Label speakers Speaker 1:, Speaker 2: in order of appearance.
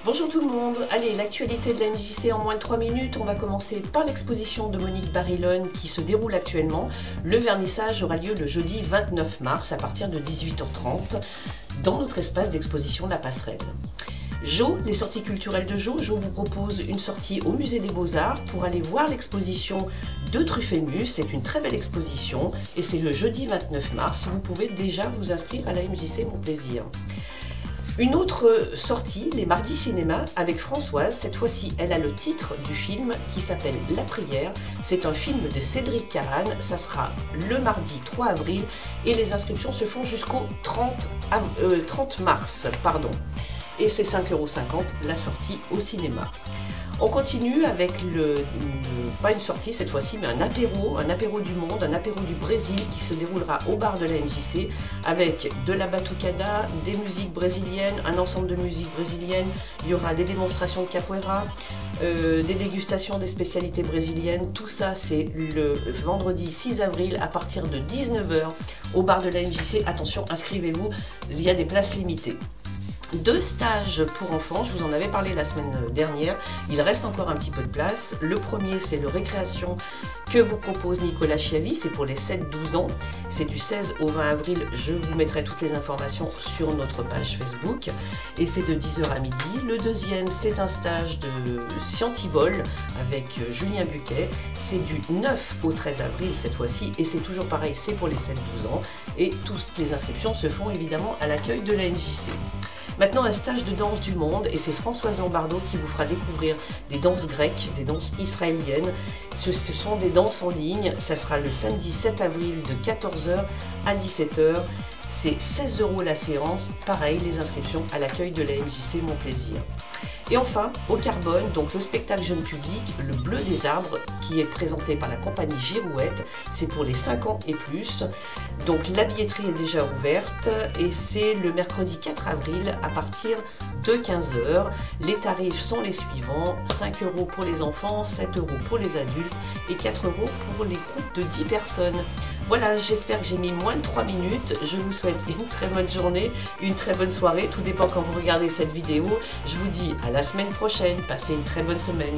Speaker 1: Bonjour tout le monde, allez, l'actualité de la MJC en moins de 3 minutes. On va commencer par l'exposition de Monique Barilone qui se déroule actuellement. Le vernissage aura lieu le jeudi 29 mars à partir de 18h30 dans notre espace d'exposition La Passerelle. Jo, les sorties culturelles de Jo vous propose une sortie au musée des Beaux-Arts pour aller voir l'exposition de Truffaut. C'est une très belle exposition et c'est le jeudi 29 mars. Vous pouvez déjà vous inscrire à la MJC Mon Plaisir. Une autre sortie, les mardis cinéma, avec Françoise. Cette fois-ci, elle a le titre du film qui s'appelle La Prière. C'est un film de Cédric Kahane. Ça sera le mardi 3 avril et les inscriptions se font jusqu'au 30 mars. Et c'est 5,50 € la sortie au cinéma. On continue avec pas une sortie cette fois-ci, mais un apéro du monde, un apéro du Brésil qui se déroulera au bar de la MJC avec de la batucada, des musiques brésiliennes, un ensemble de musiques brésiliennes. Il y aura des démonstrations de capoeira, des dégustations des spécialités brésiliennes. Tout ça, c'est le vendredi 6 avril à partir de 19 h au bar de la MJC. Attention, inscrivez-vous, il y a des places limitées. 2 stages pour enfants, je vous en avais parlé la semaine dernière, il reste encore un petit peu de place. Le premier, c'est le récréation que vous propose Nicolas Chiavi, c'est pour les 7-12 ans, c'est du 16 au 20 avril, je vous mettrai toutes les informations sur notre page Facebook, et c'est de 10 h à midi. Le deuxième, c'est un stage de scientivol avec Julien Buquet, c'est du 9 au 13 avril cette fois-ci, et c'est toujours pareil, c'est pour les 7-12 ans, et toutes les inscriptions se font évidemment à l'accueil de la MJC. Maintenant, un stage de danse du monde, et c'est Françoise Lombardo qui vous fera découvrir des danses grecques, des danses israéliennes. Ce sont des danses en ligne, ça sera le samedi 7 avril de 14 h à 17 h. C'est 16 € la séance, pareil, les inscriptions à l'accueil de la MJC Mon Plaisir. Et enfin, au Carbone, donc le spectacle jeune public, Le Bleu des Arbres, qui est présenté par la compagnie Girouette, c'est pour les 5 ans et plus. Donc la billetterie est déjà ouverte et c'est le mercredi 4 avril à partir de 15 h. Les tarifs sont les suivants, 5 € pour les enfants, 7 € pour les adultes et 4 € pour les groupes de 10 personnes. Voilà, j'espère que j'ai mis moins de 3 minutes. Je vous souhaite une très bonne journée, une très bonne soirée. Tout dépend quand vous regardez cette vidéo. Je vous dis à la semaine prochaine. Passez une très bonne semaine.